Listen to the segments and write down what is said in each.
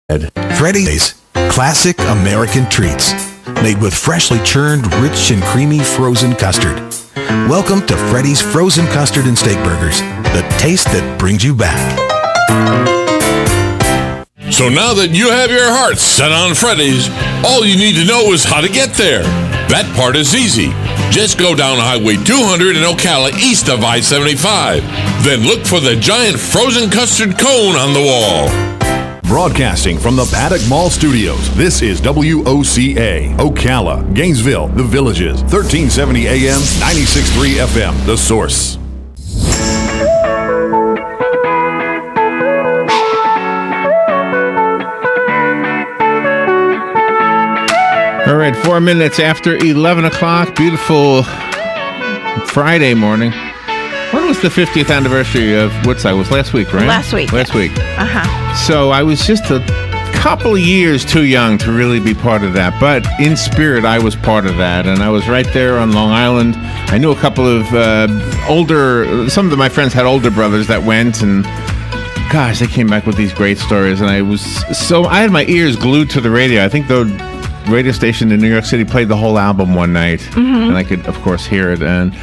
Freddy's classic American treats, made with freshly churned, rich and creamy frozen custard. Welcome to Freddy's Frozen Custard and Steak Burgers, the taste that brings you back. So now that you have your heart set on Freddy's, all you need to know is how to get there. That part is easy. Just go down Highway 200 in Ocala east of I-75. Then look for the giant frozen custard cone on the wall. Broadcasting from the Paddock Mall Studios, this is WOCA, Ocala, Gainesville, The Villages, 1370 AM, 96.3 FM, The Source. All right, 4 minutes after 11 o'clock, beautiful Friday morning. When was the 50th anniversary of Woodstock? It was last week, right? Last week. Uh-huh. So I was just a couple of years too young to really be part of that. But in spirit, I was part of that. And I was right there on Long Island. I knew a couple of some of my friends had older brothers that went. And gosh, they came back with these great stories. And I had my ears glued to the radio. I think the radio station in New York City played the whole album one night. Mm-hmm. And I could, of course, hear it. And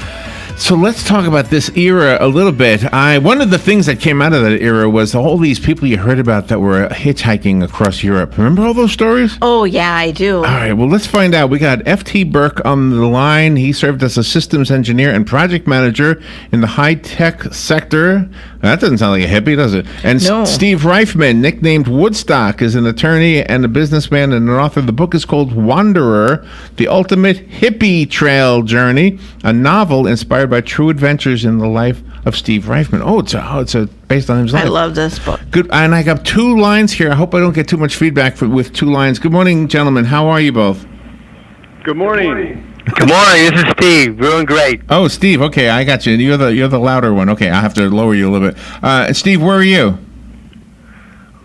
so let's talk about this era a little bit. One of the things that came out of that era was all these people you heard about that were hitchhiking across Europe. Remember all those stories? Oh, yeah, I do. All right, well, let's find out. We got F.T. Burke on the line. He served as a systems engineer and project manager in the high-tech sector. That doesn't sound like a hippie, does it? And no. Steve Reifman, nicknamed Woodstock, is an attorney and a businessman and an author. The book is called Wanderer, The Ultimate Hippie Trail Journey, a novel inspired by true adventures in the life of Steve Reifman. Oh, it's based on his life. I love this book. Good, and I got two lines here. I hope I don't get too much feedback with two lines. Good morning, gentlemen. How are you both? Good morning. Good morning. This is Steve. Doing great. Oh, Steve. Okay, I got you. You're the louder one. Okay, I have to lower you a little bit. Steve, where are you?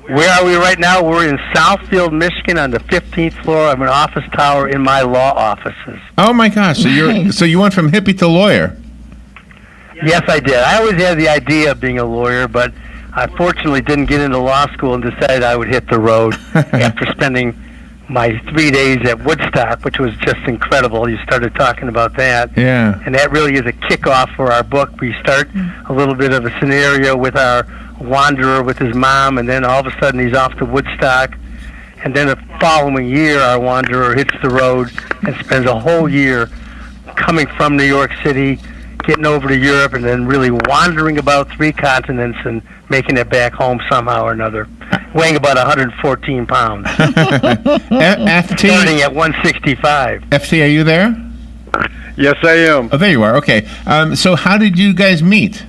Where are we right now? We're in Southfield, Michigan, on the 15th floor of an office tower in my law offices. Oh my gosh! So you went from hippie to lawyer. Yes, I did. I always had the idea of being a lawyer, but I fortunately didn't get into law school and decided I would hit the road after spending my 3 days at Woodstock, which was just incredible. You started talking about that. Yeah. And that really is a kickoff for our book. We start a little bit of a scenario with our wanderer with his mom, and then all of a sudden he's off to Woodstock. And then the following year, our wanderer hits the road and spends a whole year coming from New York City, getting over to Europe, and then really wandering about 3 continents and making it back home somehow or another, weighing about 114 pounds. FT, starting at 165. FT, are you there? Yes, I am. Oh, there you are. Okay. So how did you guys meet?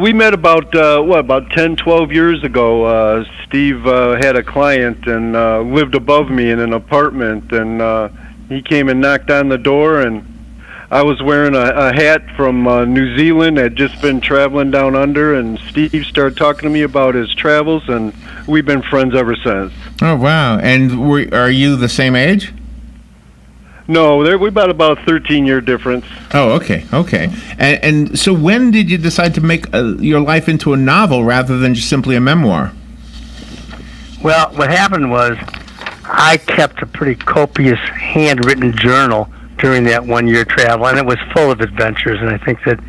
We met about 10, 12 years ago. Steve had a client and lived above me in an apartment, and he came and knocked on the door, and I was wearing a hat from New Zealand. I'd just been traveling down under, and Steve started talking to me about his travels, and we've been friends ever since. Oh, wow. And are you the same age? No, we're about a 13-year difference. Oh, okay. And so when did you decide to make your life into a novel rather than just simply a memoir? Well, what happened was I kept a pretty copious handwritten journal during that 1 year travel, and it was full of adventures, and I think that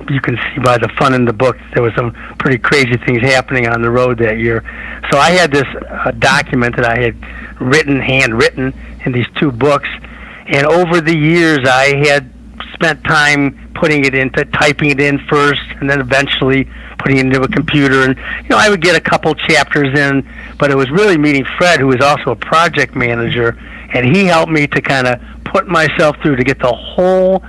you can see by the fun in the book there was some pretty crazy things happening on the road that year. So I had this document that I had handwritten in these 2 books, and over the years I had spent time typing it in first, and then eventually putting it into a computer, and I would get a couple chapters in, but it was really meeting Fred, who was also a project manager, and he helped me to kind of put myself through to get the whole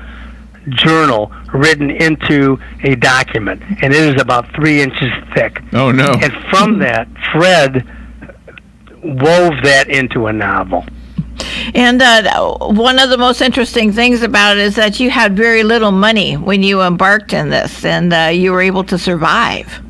journal written into a document, and it is about 3 inches thick. Oh, no. And from that, Fred wove that into a novel. And one of the most interesting things about it is that you had very little money when you embarked in this, and you were able to survive.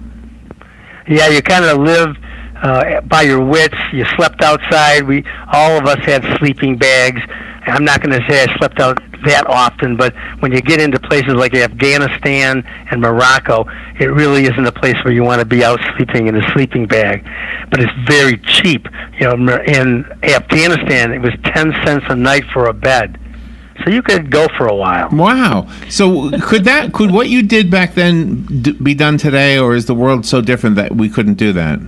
Yeah, you kind of live by your wits. You slept outside. All of us had sleeping bags. I'm not going to say I slept out that often, but when you get into places like Afghanistan and Morocco, it really isn't a place where you want to be out sleeping in a sleeping bag. But it's very cheap. In Afghanistan, it was 10 cents a night for a bed. So you could go for a while. Wow. So could what you did back then be done today, or is the world so different that we couldn't do that?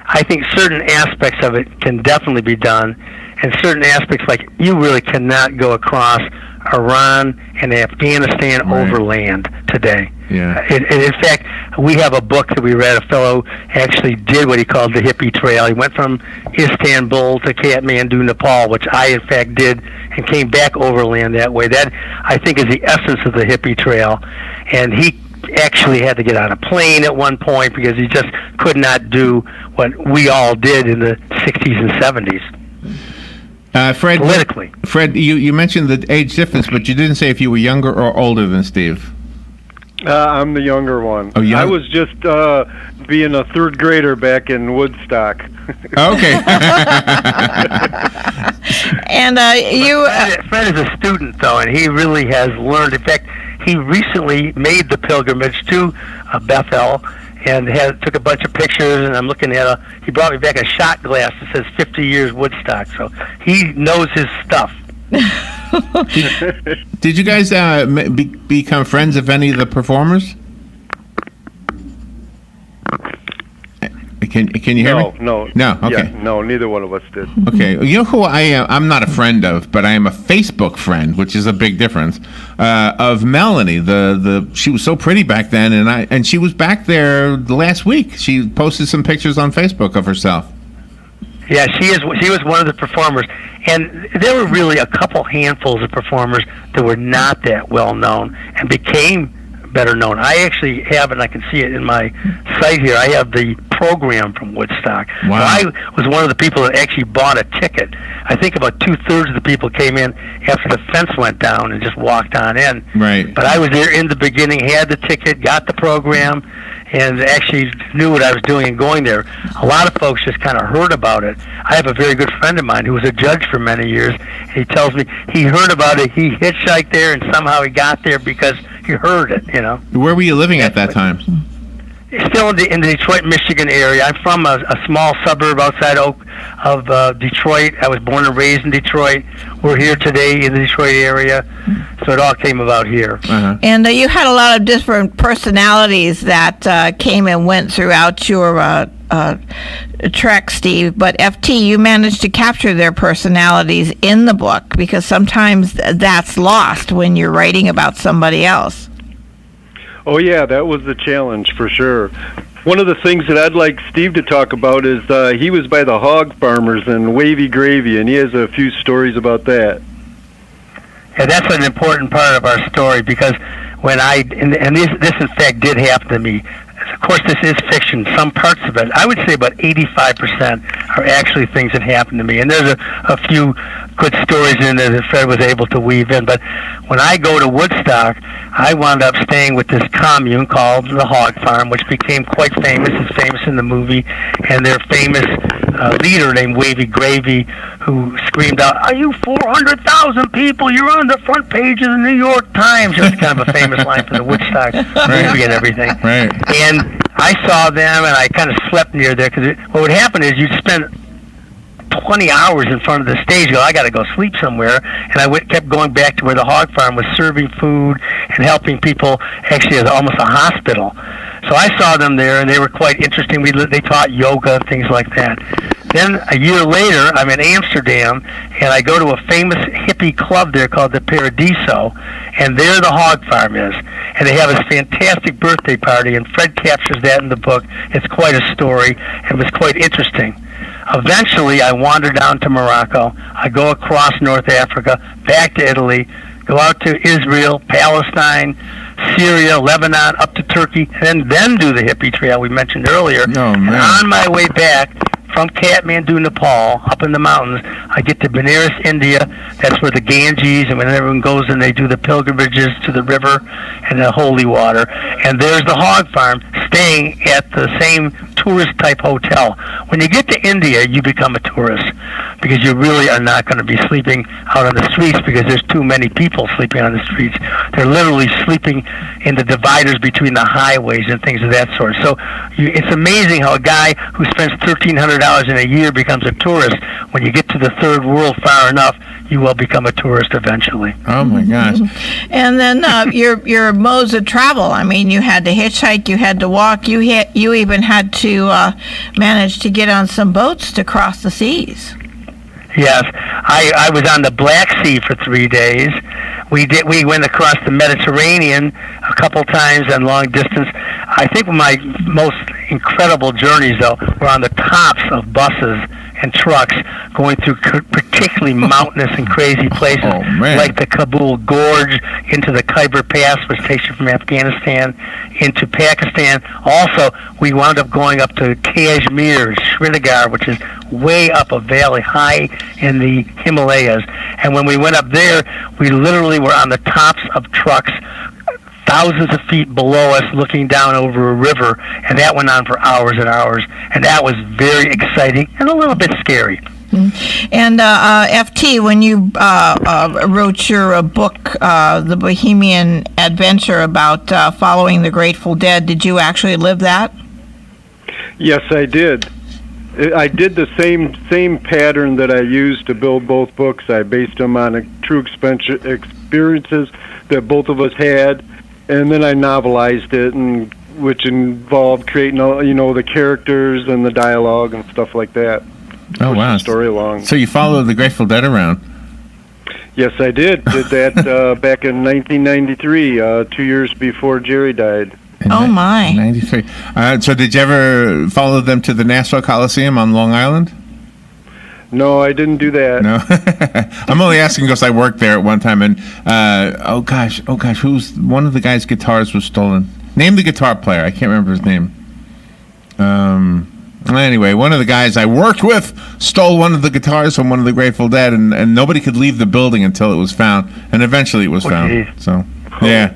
I think certain aspects of it can definitely be done, and certain aspects, like you really cannot go across Iran and Afghanistan overland today. Yeah. In fact, we have a book that we read. A fellow actually did what he called the Hippie Trail. He went from Istanbul to Kathmandu, Nepal, which I, in fact, did, and came back overland that way. That, I think, is the essence of the Hippie Trail. And he actually had to get on a plane at one point because he just could not do what we all did in the 60s and 70s. Fred, politically. Fred, you mentioned the age difference, but you didn't say if you were younger or older than Steve. I'm the younger one. Oh, I was just being a third grader back in Woodstock. Okay. And Fred is a student, though, and he really has learned. In fact, he recently made the pilgrimage to Bethel and took a bunch of pictures, and I'm looking at he brought me back a shot glass that says 50 years Woodstock, so he knows his stuff. Did you guys become friends of any of the performers? Can you hear me? No. Okay. Yeah, no, neither one of us did. Okay. You know who I am? I'm not a friend of, but I am a Facebook friend, which is a big difference. Of Melanie, she was so pretty back then, and she was back there last week. She posted some pictures on Facebook of herself. Yeah, she was one of the performers, and there were really a couple handfuls of performers that were not that well known and became better known. I actually have, and I can see it in my site here, I have the program from Woodstock. Wow. So I was one of the people that actually bought a ticket. I think about 2/3 of the people came in after the fence went down and just walked on in. Right. But I was there in the beginning, had the ticket, got the program, and actually knew what I was doing and going there. A lot of folks just kind of heard about it. I have a very good friend of mine who was a judge for many years. He tells me he heard about it, he hitchhiked there, and somehow he got there because he heard it, Where were you living at that time? Still in the Detroit, Michigan area. I'm from a small suburb outside of Detroit. I was born and raised in Detroit. We're here today in the Detroit area, so it all came about here. Uh-huh. And you had a lot of different personalities that came and went throughout your trek, Steve. But FT, you managed to capture their personalities in the book, because sometimes that's lost when you're writing about somebody else. Oh, yeah, that was the challenge for sure. One of the things that I'd like Steve to talk about is he was by the hog farmers in Wavy Gravy, and he has a few stories about that. Yeah, that's an important part of our story, because when this in fact did happen to me. Of course, this is fiction. Some parts of it, I would say about 85% are actually things that happened to me. And there's a few good stories in there that Fred was able to weave in. But when I go to Woodstock, I wound up staying with this commune called the Hog Farm, which became quite famous. It's famous in the movie. And their famous leader named Wavy Gravy, who screamed out, "Are you 400,000 people? You're on the front page of the New York Times." It was kind of a famous line from the Woodstock movie and everything. Right. And I saw them, and I kind of slept near there, because what would happen is you'd spend 20 hours in front of the stage. I got to go sleep somewhere, and I kept going back to where the hog farm was serving food and helping people. Actually, as almost a hospital. So I saw them there, and they were quite interesting. They taught yoga, things like that. Then a year later, I'm in Amsterdam, and I go to a famous hippie club there called the Paradiso, and there the hog farm is. And they have this fantastic birthday party, and Fred captures that in the book. It's quite a story, and it was quite interesting. Eventually, I wander down to Morocco. I go across North Africa, back to Italy, go out to Israel, Palestine, Syria, Lebanon, up to Turkey, and then do the Hippie Trail we mentioned earlier. Oh, man. And on my way back from Kathmandu, Nepal, up in the mountains, I get to Benares, India. That's where the Ganges, and when everyone goes and they do the pilgrimages to the river and the holy water. And there's the hog farm, staying at the same tourist-type hotel. When you get to India, you become a tourist because you really are not going to be sleeping out on the streets because there's too many people sleeping on the streets. They're literally sleeping in the dividers between the highways and things of that sort. So it's amazing how a guy who spends $1,300 in a year becomes a tourist. When you get to the third world far enough, you will become a tourist eventually. Oh my gosh! And then your modes of travel. I mean, you had to hitchhike, you had to walk, you even had to manage to get on some boats to cross the seas. Yes, I was on the Black Sea for 3 days. We went across the Mediterranean a couple times on long distance. I think my most incredible journeys, though, were on the tops of buses and trucks going through particularly mountainous and crazy places like the Kabul Gorge, into the Khyber Pass, which takes you from Afghanistan into Pakistan. Also, we wound up going up to Kashmir, Srinagar, which is way up a valley high in the Himalayas. And when we went up there, we literally were on the tops of trucks thousands of feet below us looking down over a river, and that went on for hours and hours, and that was very exciting and a little bit scary. And FT, when you wrote your book, The Bohemian Adventure, about following the Grateful Dead, did you actually live that? Yes, I did. I did the same pattern that I used to build both books. I based them on true experiences that both of us had, and then I novelized it, and which involved creating, the characters and the dialogue and stuff like that. Oh wow! The story along. So you followed the Grateful Dead around? Yes, I did. Did that back in 1993, 2 years before Jerry died. Oh my! 93. So did you ever follow them to the Nassau Coliseum on Long Island? No, I didn't do that. No, I'm only asking because I worked there at one time, and oh gosh, who's one of the guy's guitars was stolen? Name the guitar player. I can't remember his name. Anyway, one of the guys I worked with stole one of the guitars from one of the Grateful Dead, and nobody could leave the building until it was found, and eventually it was found. Geez. So, yeah.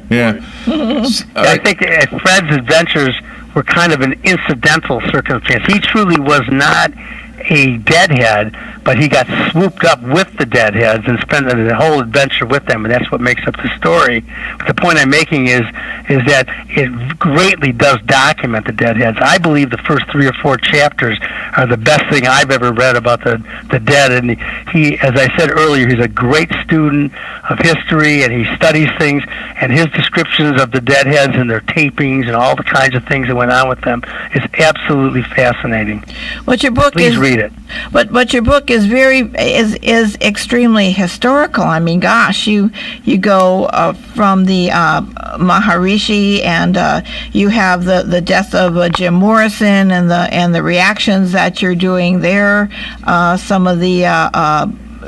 I think Fred's adventures were kind of an incidental circumstance. He truly was not a deadhead, but he got swooped up with the deadheads and spent the whole adventure with them, and that's what makes up the story. But the point I'm making is that it greatly does document the deadheads. I believe the first 3 or 4 chapters are the best thing I've ever read about the dead, and he, as I said earlier, he's a great student of history, and he studies things, and his descriptions of the deadheads and their tapings and all the kinds of things that went on with them is absolutely fascinating. What your book Please read it. But your book is is extremely historical. I mean, gosh, you go from the Maharishi, and you have the death of Jim Morrison and the reactions that you're doing there. Some of the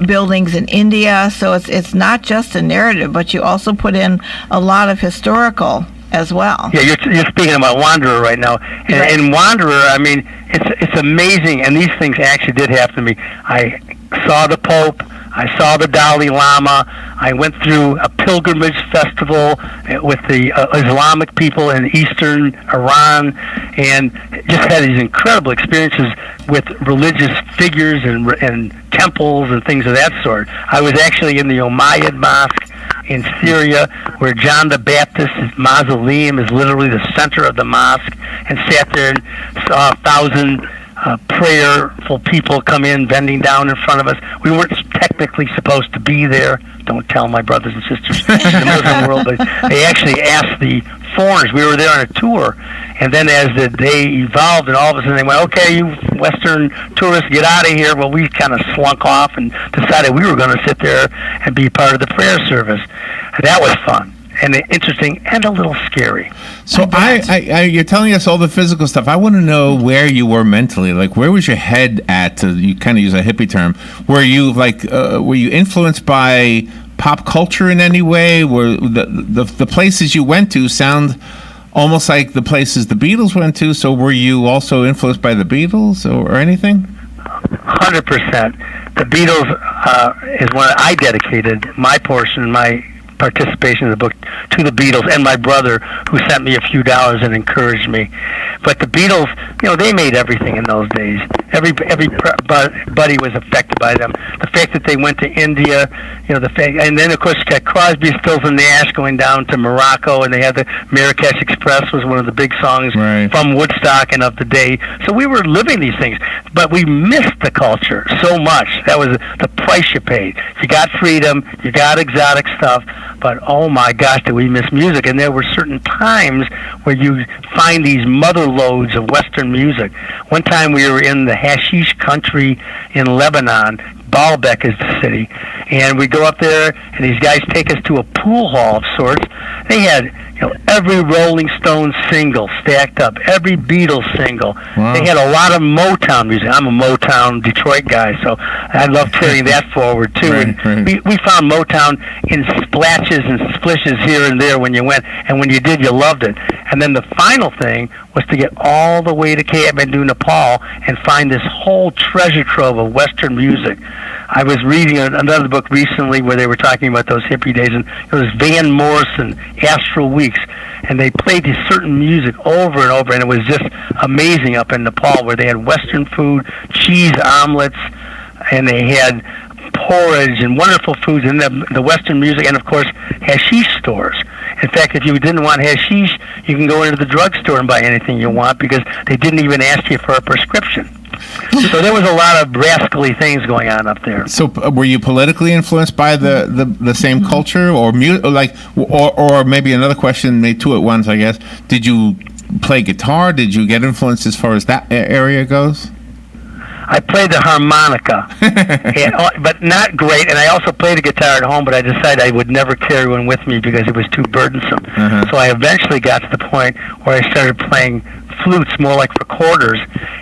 buildings in India. So it's not just a narrative, but you also put in a lot of historical as well. Yeah, you're speaking about Wanderer right now. And right. In Wanderer, I mean, it's amazing, and these things actually did happen to me. I saw the Pope. I saw the Dalai Lama. I went through a pilgrimage festival with the Islamic people in eastern Iran, and just had these incredible experiences with religious figures and temples and things of that sort. I was actually in the Umayyad Mosque in Syria, where John the Baptist's mausoleum is literally the center of the mosque, and sat there and saw 1,000 prayerful people come in, bending down in front of us. We weren't technically supposed to be there. Don't tell my brothers and sisters in the Muslim world, but they actually asked the foreigners. We were there on a tour, and then as the day evolved, and all of a sudden they went, "Okay, you Western tourists, get out of here." Well, we kind of slunk off and decided we were going to sit there and be part of the prayer service. That was fun and interesting and a little scary. So you're telling us all the physical stuff. I want to know where you were mentally. Like, where was your head at? You kind of use a hippie term. Were you were you influenced by pop culture in any way? Were the places you went to sound almost like the places the Beatles went to? So were you also influenced by the Beatles or anything? 100%. The Beatles is one I dedicated my portion, my participation in the book to the Beatles and my brother, who sent me a few dollars and encouraged me. But the Beatles, they made everything in those days. Everybody was affected by them. The fact that they went to India, and then of course you got Crosby, Stills and Nash going down to Morocco, and they had the Marrakesh Express was one of the big songs from Woodstock and of the day. So we were living these things, but we missed the culture so much. That was the price you paid. You got freedom, you got exotic stuff, but oh my gosh, did we miss music. And there were certain times where you find these mother loads of Western music. One time we were in the hashish country in Lebanon. Baalbek is the city, and we go up there, and these guys take us to a pool hall of sorts. They had every Rolling Stones single stacked up, every Beatles single. Wow. They had a lot of Motown music. I'm a Motown Detroit guy, so I love carrying that forward too. We found Motown in splashes and splishes here and there when you went, and when you did, you loved it. And then the final thing was to get all the way to Kathmandu, Nepal, and find this whole treasure trove of Western music. I was reading another book recently where they were talking about those hippie days, and it was Van Morrison, Astral Weeks, and they played this certain music over and over, and it was just amazing up in Nepal, where they had Western food, cheese omelets, and they had porridge and wonderful foods, and the Western music, and of course hashish stores. In fact, if you didn't want hashish, you can go into the drugstore and buy anything you want, because they didn't even ask you for a prescription. So there was a lot of rascally things going on up there. So were you politically influenced by the same culture, or or maybe another question, made two at once, I guess. Did you play guitar? Did you get influenced as far as that area goes? I played the harmonica, but not great. And I also played the guitar at home, but I decided I would never carry one with me because it was too burdensome. So I eventually got to the point where I started playing flutes, more like for quarters,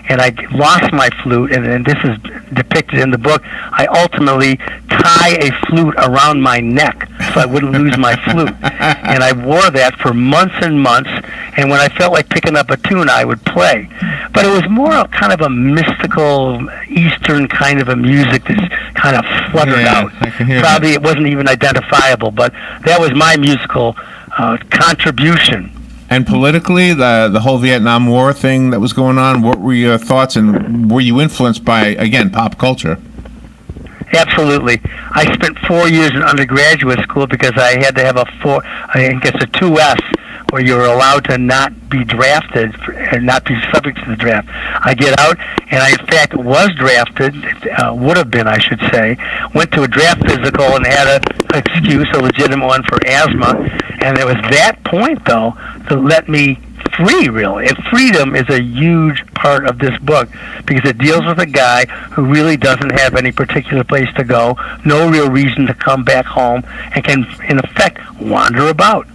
and I lost my flute, and this is depicted in the book. I ultimately tie a flute around my neck so I wouldn't lose my flute, and I wore that for months and months, and when I felt like picking up a tune, I would play. But it was more kind of a mystical, Eastern kind of a music that kind of fluttered out. Probably it wasn't even identifiable, but that was my musical contribution. And politically, the whole Vietnam War thing that was going on, what were your thoughts, and were you influenced by, again, pop culture? Absolutely. I spent 4 years in undergraduate school because I had to have a 2S, where you were allowed to not be drafted and not be subject to the draft. I get out, and I, in fact, was drafted, would have been, I should say, went to a draft physical and had an excuse, a legitimate one, for asthma. And it was that point, though, that let me free, really. And freedom is a huge part of this book because it deals with a guy who really doesn't have any particular place to go, no real reason to come back home, and can, in effect, wander about.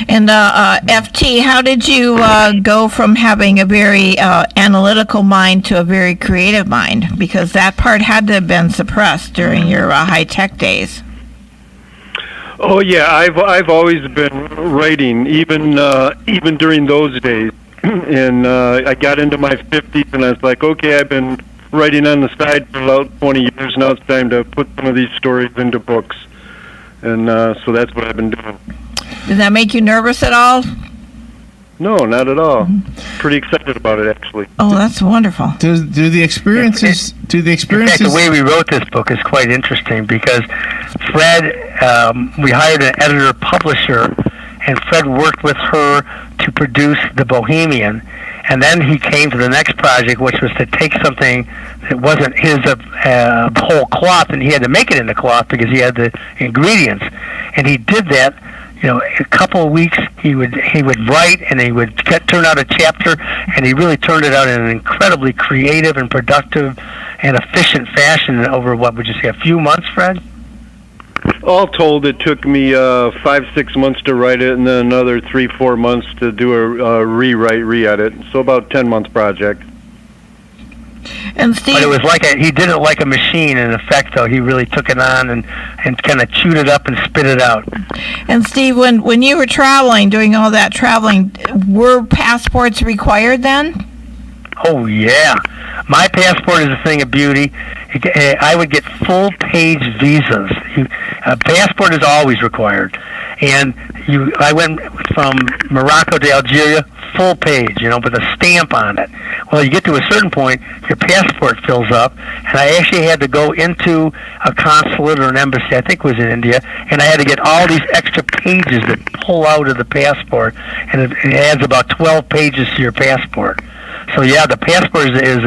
And FT, how did you go from having a very analytical mind to a very creative mind? Because that part had to have been suppressed during your high-tech days. Oh yeah, I've always been writing, even during those days. And I got into my 50s, and I was like, okay, I've been writing on the side for about 20 years. Now it's time to put some of these stories into books. And so that's what I've been doing. Did that make you nervous at all? No, not at all. Pretty excited about it, actually. Oh, that's wonderful. Do the experiences? In fact, the way we wrote this book is quite interesting because Fred, we hired an editor-publisher, and Fred worked with her to produce The Bohemian, and then he came to the next project, which was to take something that wasn't his whole cloth, and he had to make it into cloth because he had the ingredients, and he did that. A couple of weeks he would write, and he would turn out a chapter, and he really turned it out in an incredibly creative and productive and efficient fashion over, what would you say, a few months, Fred? All told, it took me 5-6 months to write it, and then another 3-4 months to do a re-edit. So about 10-month project. And Steve, but it was like he did it like a machine. In effect, though, he really took it on and kind of chewed it up and spit it out. And Steve, when you were traveling, doing all that traveling, were passports required then? Oh yeah, My passport is a thing of beauty. I would get full-page visas. A passport is always required. And I went from Morocco to Algeria, full page, with a stamp on it. Well, you get to a certain point, your passport fills up, and I actually had to go into a consulate or an embassy, I think it was in India, and I had to get all these extra pages that pull out of the passport, and it adds about 12 pages to your passport. So yeah, the passport is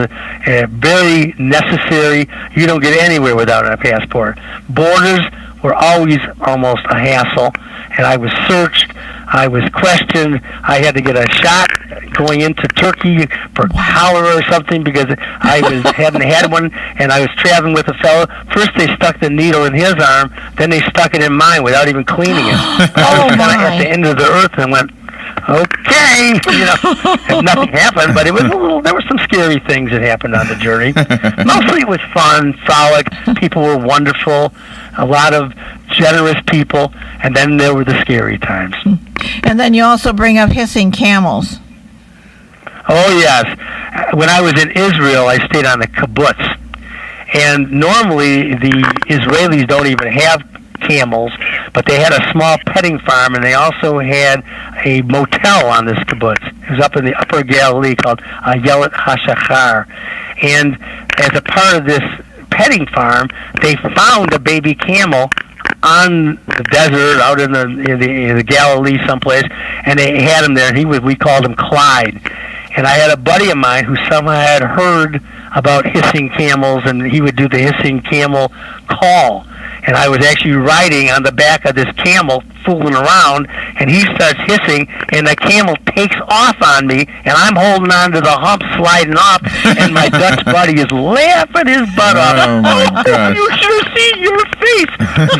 a very necessary. You don't get anywhere without a passport. Borders were always almost a hassle, and I was searched, I was questioned, I had to get a shot going into Turkey for cholera or something because I hadn't had one, and I was traveling with a fellow. First they stuck the needle in his arm, then they stuck it in mine without even cleaning it. I was kind of at the end of the earth and went, okay, and nothing happened, but there were some scary things that happened on the journey. Mostly it was fun, frolic, people were wonderful, a lot of generous people, and then there were the scary times. And then you also bring up Haching Camels. Oh, yes. When I was in Israel, I stayed on a kibbutz, and normally the Israelis don't even have camels, but they had a small petting farm, and they also had a motel on this kibbutz. It was up in the Upper Galilee called Yelet HaShachar. And as a part of this petting farm, they found a baby camel on the desert, out in the Galilee someplace, and they had him there, and we called him Clyde. And I had a buddy of mine who somehow had heard about hissing camels, and he would do the hissing camel call. And I was actually riding on the back of this camel, fooling around, and he starts hissing, and the camel takes off on me, and I'm holding on to the hump, sliding off, and my Dutch buddy is laughing his butt off. Oh, my gosh. You should have seen your face.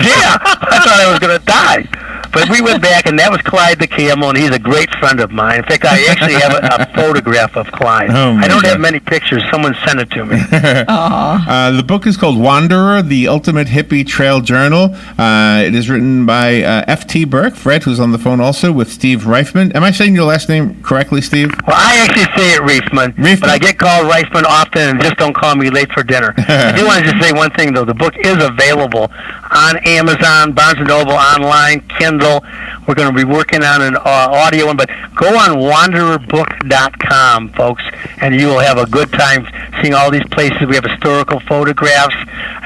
Yeah, I thought I was going to die. But we went back, and that was Clyde the camel, and he's a great friend of mine. In fact, I actually have a photograph of Clyde. Oh, I don't God. have many pictures. Someone sent it to me. The book is called Wanderer, The Ultimate Hippie Trail Journal. It is written by F.T. Burke, Fred, who's on the phone also, with Steve Reifman. Am I saying your last name correctly, Steve? Well, I actually say it Reifman, but I get called Reifman often, and just don't call me late for dinner. I do want to just say one thing, though. The book is available on Amazon, Barnes & Noble, online, Kindle. We're going to be working on an audio one, but go on wandererbook.com, folks, and you will have a good time seeing all these places. We have historical photographs,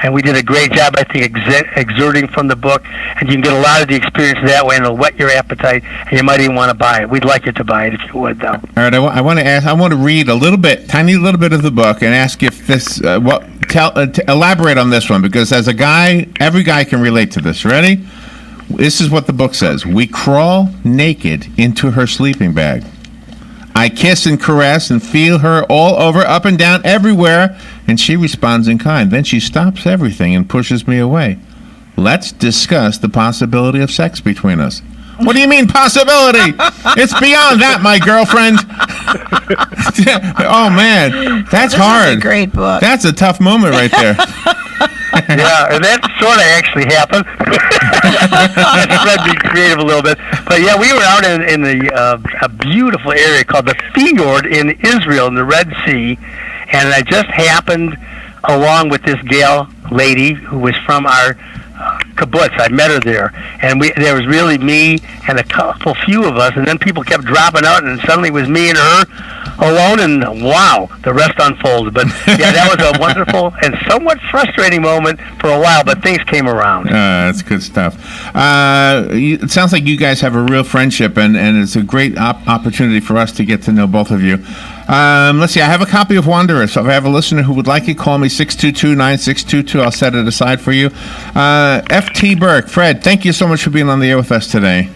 and we did a great job, I think, exerting from the book, and you can get a lot of the experience that way, and it'll whet your appetite, and you might even want to buy it. We'd like you to buy it if you would, though. All right, I want to read tiny little bit of the book and ask if this, elaborate on this one, because as a guy, every guy can relate to this. Ready? This is what the book says. We crawl naked into her sleeping bag. I kiss and caress and feel her all over, up and down, everywhere, and she responds in kind. Then she stops everything and pushes me away. Let's discuss the possibility of sex between us. What do you mean possibility? It's beyond that, my girlfriend. Oh, man. That's hard. Is a great book. That's a tough moment right there. Yeah, and that sort of actually happened. Fred be creative a little bit. But yeah, we were out in a beautiful area called the Fjord in Israel, in the Red Sea, and I just happened along with this gal lady who was from our kibbutz. I met her there, and there was really me and a few of us, and then people kept dropping out, and suddenly it was me and her alone, and wow, the rest unfolded. But yeah, that was a wonderful and somewhat frustrating moment for a while, but things came around. That's good stuff. It sounds like you guys have a real friendship, and it's a great opportunity for us to get to know both of you. Let's see, I have a copy of Wanderer, so if I have a listener who would like it, call me 622-9622. I'll set it aside for you. F.T. Burke, Fred, thank you so much for being on the air with us today.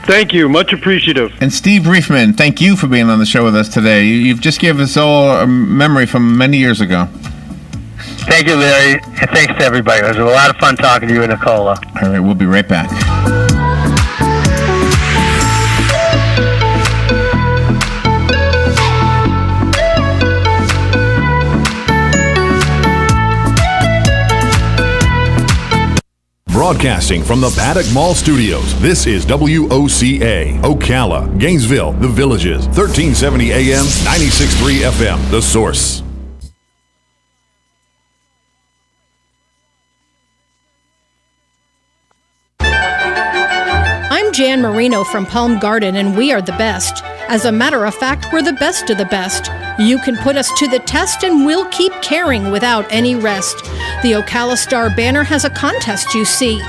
Thank you. Much appreciative. And Steve Reifman, thank you for being on the show with us today. You've just given us all a memory from many years ago. Thank you, Larry, and thanks to everybody. It was a lot of fun talking to you and Nicola. All right, we'll be right back. Broadcasting from the Paddock Mall Studios, this is WOCA, Ocala, Gainesville, The Villages, 1370 AM, 96.3 FM, The Source. I'm Jan Marino from Palm Garden, and we are the best. As a matter of fact, we're the best of the best. You can put us to the test, and we'll keep caring without any rest. The Ocala Star banner has a contest, you see.